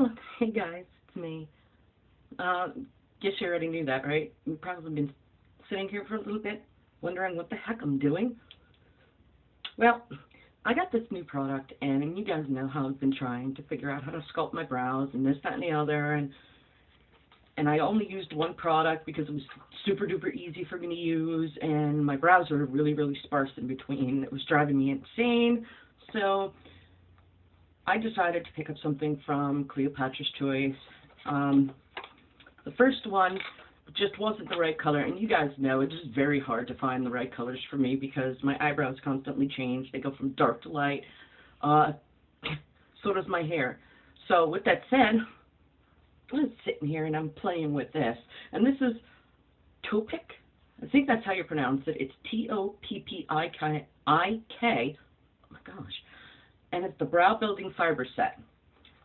Oh, hey guys, it's me. Guess you already knew that, right? You've probably been sitting here for a little bit, wondering what the heck I'm doing. Well, I got this new product, and you guys know how I've been trying to figure out how to sculpt my brows and this, that, and the other, and I only used one product because it was super duper easy for me to use, and my brows were really, really sparse in between. It was driving me insane, so I decided to pick up something from Cleopatra's Choice. The first one just wasn't the right color, and you guys know it's just very hard to find the right colors for me because my eyebrows constantly change. They go from dark to light. So does my hair. So with that said, I'm sitting here and I'm playing with this. And this is Toppik. I think that's how you pronounce it. It's Toppik. Oh my gosh. And it's the Brow Building Fiber Set.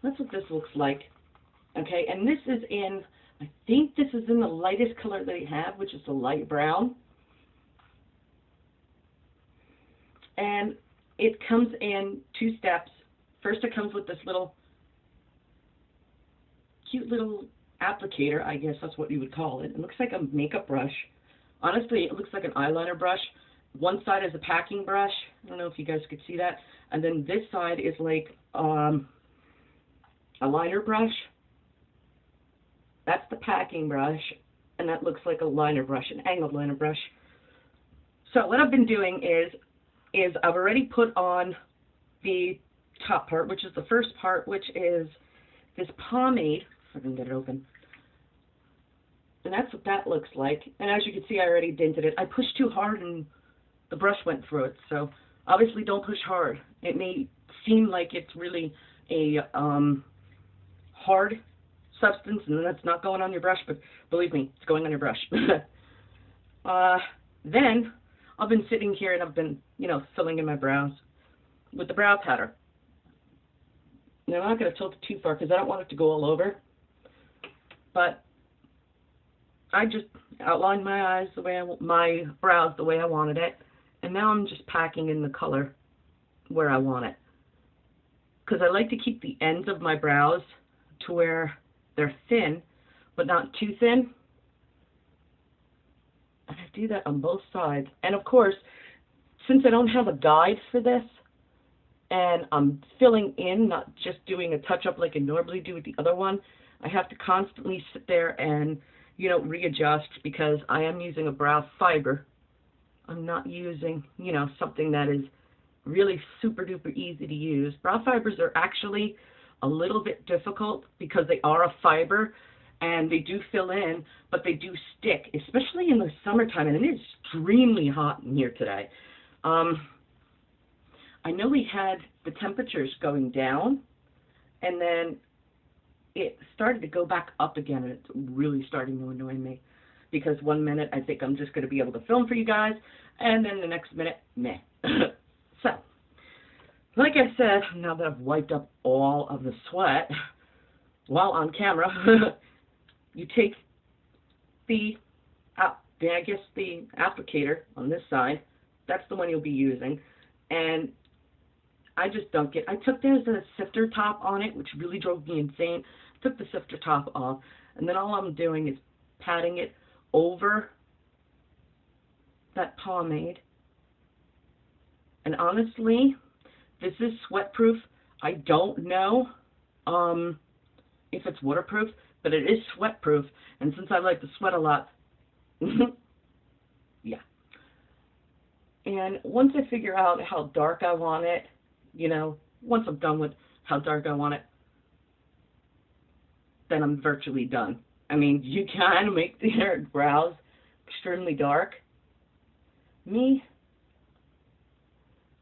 That's what this looks like. Okay, and this is in, I think this is in the lightest color they have, which is the light brown. And it comes in two steps. First it comes with this little, cute little applicator, I guess that's what you would call it. It looks like a makeup brush. Honestly, it looks like an eyeliner brush. One side is a packing brush. I don't know if you guys could see that. And then this side is like a liner brush. That's the packing brush. And that looks like a liner brush, an angled liner brush. So what I've been doing is I've already put on the top part, which is the first part, which is this pomade. If I can get it open. And that's what that looks like. And as you can see, I already dented it. I pushed too hard and the brush went through it, so obviously don't push hard. It may seem like it's really a hard substance and that's not going on your brush, but believe me, it's going on your brush. Then I've been sitting here and I've been, filling in my brows with the brow powder. Now I'm not going to tilt it too far because I don't want it to go all over, but I just outlined my eyes the way my brows the way I wanted it. And now I'm just packing in the color where I want it. Because I like to keep the ends of my brows to where they're thin, but not too thin. And I do that on both sides. And of course, since I don't have a guide for this, and I'm filling in, not just doing a touch-up like I normally do with the other one, I have to constantly sit there and, readjust because I am using a brow fiber. I'm not using, something that is really super duper easy to use. Brow fibers are actually a little bit difficult because they are a fiber and they do fill in, but they do stick, especially in the summertime, and it is extremely hot in here today. I know we had the temperatures going down, and then it started to go back up again, and it's really starting to annoy me. Because one minute I think I'm just going to be able to film for you guys, and then the next minute, meh. So, like I said, now that I've wiped up all of the sweat while on camera, you take the applicator on this side. That's the one you'll be using, and I just dunk it. I took there's a sifter top on it, which really drove me insane. I took the sifter top off, and then all I'm doing is patting it over that pomade. And honestly, this is sweat-proof. I don't know if it's waterproof, but it is sweat-proof. And since I like to sweat a lot, yeah. And once I figure out how dark I want it, once I'm done with how dark I want it, then I'm virtually done. I mean, you can make the brows extremely dark. Me,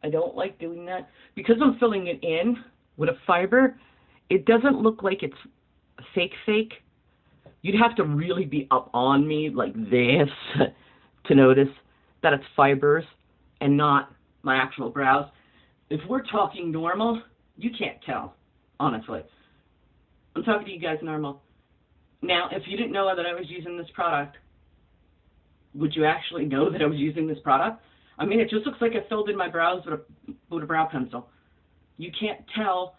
I don't like doing that. Because I'm filling it in with a fiber, it doesn't look like it's fake. You'd have to really be up on me like this to notice that it's fibers and not my actual brows. If we're talking normal, you can't tell, honestly. I'm talking to you guys normal. Now, if you didn't know that I was using this product, would you actually know that I was using this product? I mean, it just looks like I filled in my brows with a brow pencil. You can't tell,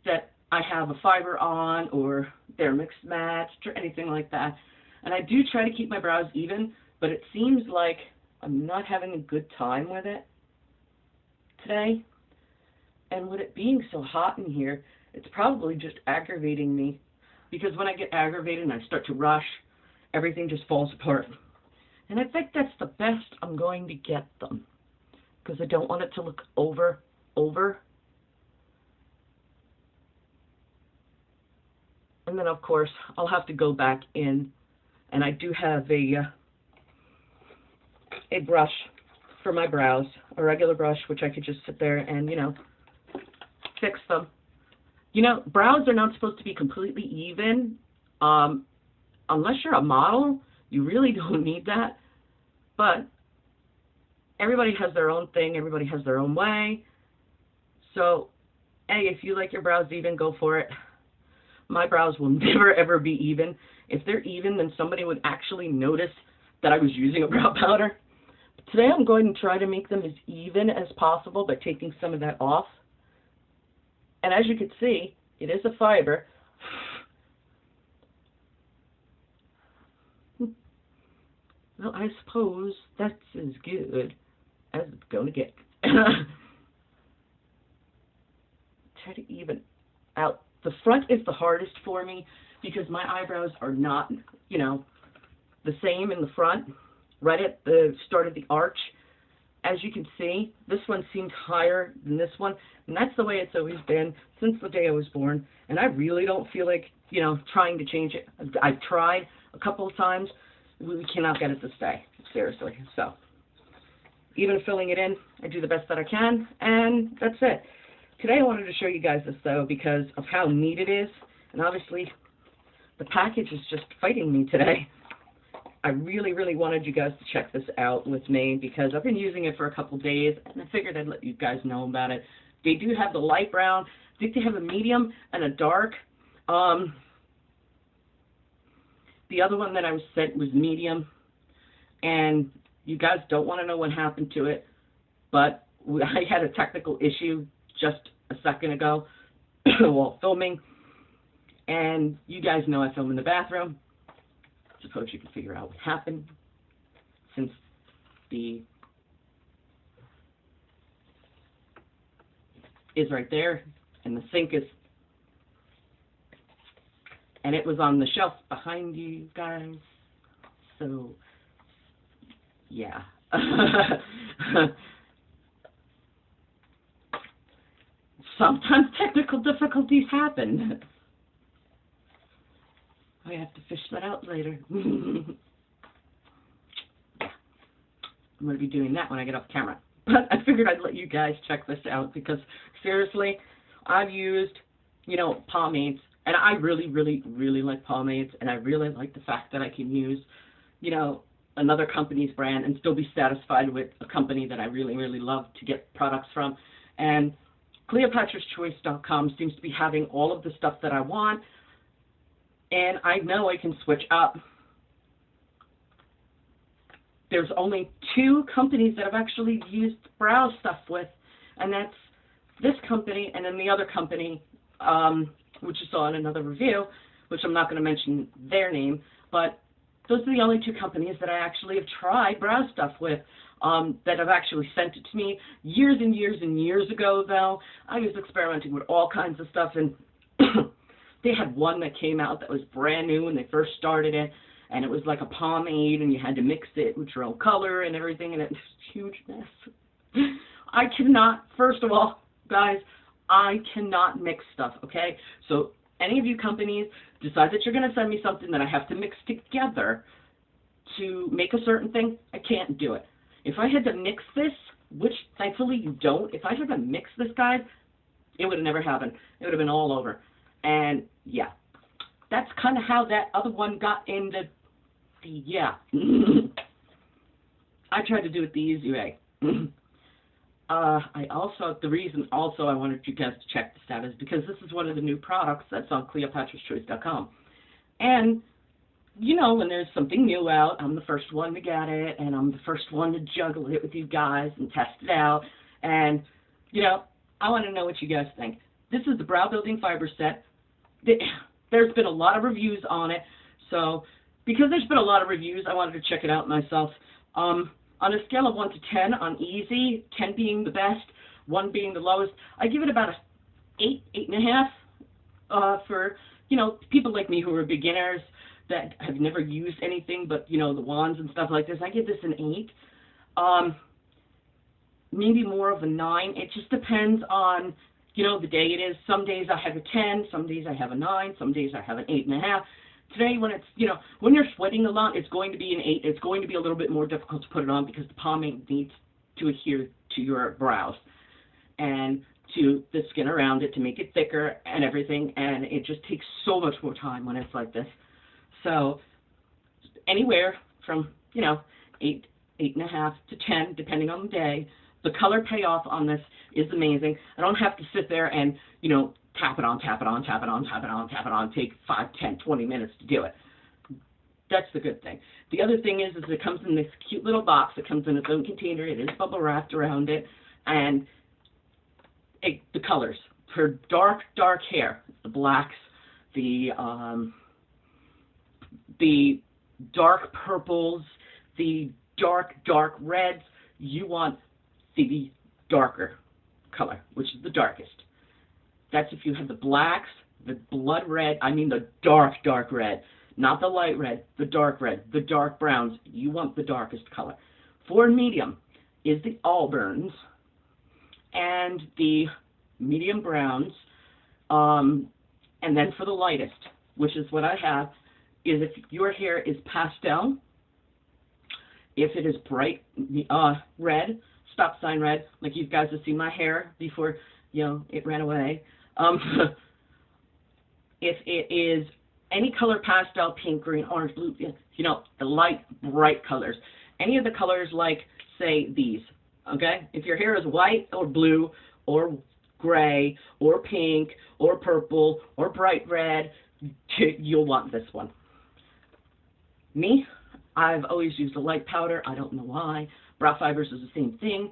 that I have a fiber on or they're mixed matched or anything like that. And I do try to keep my brows even, but it seems like I'm not having a good time with it today. And with it being so hot in here, it's probably just aggravating me. Because when I get aggravated and I start to rush, everything just falls apart. And I think that's the best I'm going to get them. Because I don't want it to look over. And then, of course, I'll have to go back in. And I do have a brush for my brows, a regular brush, which I could just sit there and, you know, fix them. You know, brows are not supposed to be completely even. Unless you're a model, you really don't need that. But everybody has their own thing. Everybody has their own way. So, hey, if you like your brows even, go for it. My brows will never, ever be even. If they're even, then somebody would actually notice that I was using a brow powder. But today I'm going to try to make them as even as possible by taking some of that off. And as you can see, it is a fiber. Well, I suppose that's as good as it's going to get. Try to even out. The front is the hardest for me because my eyebrows are not, you know, the same in the front, right at the start of the arch. As you can see, this one seems higher than this one, and that's the way it's always been since the day I was born, and I really don't feel like, you know, trying to change it. I've tried a couple of times. We cannot get it to stay, seriously. So, even filling it in, I do the best that I can, and that's it. Today I wanted to show you guys this, though, because of how neat it is, and obviously the package is just fighting me today. I really, really wanted you guys to check this out with me because I've been using it for a couple days, and I figured I'd let you guys know about it. They do have the light brown. I think they have a medium and a dark. The other one that I was sent was medium, and you guys don't want to know what happened to it, but I had a technical issue just a second ago while filming, and you guys know I film in the bathroom. Suppose you can figure out what happened since the is right there and the sink is, and it was on the shelf behind you guys. So yeah. Sometimes technical difficulties happen. I have to fish that out later. I'm going to be doing that when I get off camera. But I figured I'd let you guys check this out because, seriously, I've used, you know, pomades. And I really, really, really like pomades. And I really like the fact that I can use, you know, another company's brand and still be satisfied with a company that I really, really love to get products from. And CleopatrasChoice.com seems to be having all of the stuff that I want. And I know I can switch up. There's only 2 companies that I've actually used brow stuff with, and that's this company and then the other company, which you saw in another review, which I'm not going to mention their name, but those are the only 2 companies that I actually have tried brow stuff with, that have actually sent it to me years and years and years ago, though. I was experimenting with all kinds of stuff, and they had one that came out that was brand new when they first started it, and it was like a pomade, and you had to mix it with your own color and everything, and it was a huge mess. I cannot, first of all, guys, I cannot mix stuff, okay? So any of you companies decide that you're going to send me something that I have to mix together to make a certain thing, I can't do it. If I had to mix this, which thankfully you don't, if I had to mix this, guys, it would have never happened. It would have been all over. And, yeah, that's kind of how that other one got into the, yeah. I tried to do it the easy way. The reason also I wanted you guys to check this out is because this is one of the new products that's on CleopatrasChoice.com. And, you know, when there's something new out, I'm the first one to get it, and I'm the first one to juggle it with you guys and test it out. And, you know, I want to know what you guys think. this is the Brow Building Fiber Set. There's been a lot of reviews on it, so because there's been a lot of reviews, I wanted to check it out myself. On a scale of 1 to 10 on easy, 10 being the best, 1 being the lowest, I give it about a 8, 8.5 for, you know, people like me who are beginners that have never used anything but, you know, the wands and stuff like this. I give this an 8. Maybe more of a 9. It just depends on, you know, the day it is. Some days I have a 10, some days I have a 9, some days I have an 8.5. Today, when it's, you know, when you're sweating a lot, it's going to be an 8. It's going to be a little bit more difficult to put it on because the pomade needs to adhere to your brows and to the skin around it to make it thicker and everything, and it just takes so much more time when it's like this. So anywhere from, you know, 8, 8.5 to 10, depending on the day. The color payoff on this is amazing. I don't have to sit there and, you know, tap it on, tap it on, tap it on, tap it on, tap it on, take 5, 10, 20 minutes to do it. That's the good thing. The other thing is it comes in this cute little box. It comes in its own container. It is bubble wrapped around it. And the colors for dark hair, the blacks, the dark purples, the dark reds, you want the darker color, which is the darkest. That's if you have the blacks, the blood red, I mean the dark red, not the light red, the dark red, the dark browns, you want the darkest color. For medium is the Auburns and the medium browns, and then for the lightest, which is what I have, is if your hair is pastel, if it is bright red, stop sign red, like you guys have seen my hair before, you know, it ran away. If it is any color pastel, pink, green, orange, blue, you know, the light, bright colors. Any of the colors like, say, these, okay? If your hair is white or blue or gray or pink or purple or bright red, you'll want this one. Me, I've always used a light powder. I don't know why. Brow Fibers is the same thing.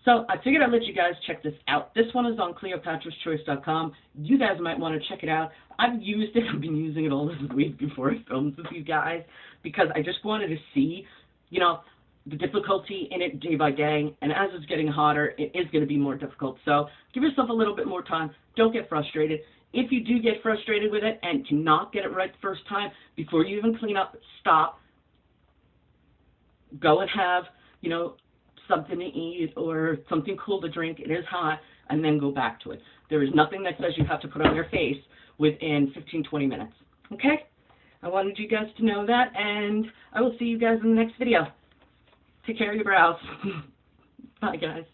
So I figured I'd let you guys check this out. This one is on CleopatrasChoice.com. You guys might want to check it out. I've used it. I've been using it all this week before I filmed with you guys because I just wanted to see, you know, the difficulty in it day by day. And as it's getting hotter, it is going to be more difficult. So give yourself a little bit more time. Don't get frustrated. If you do get frustrated with it and cannot get it right the first time, before you even clean up, stop. Go and have, you know, something to eat or something cool to drink. It is hot, and then go back to it. There is nothing that says you have to put on your face within 15, 20 minutes. Okay? I wanted you guys to know that, and I will see you guys in the next video. Take care of your brows. Bye, guys.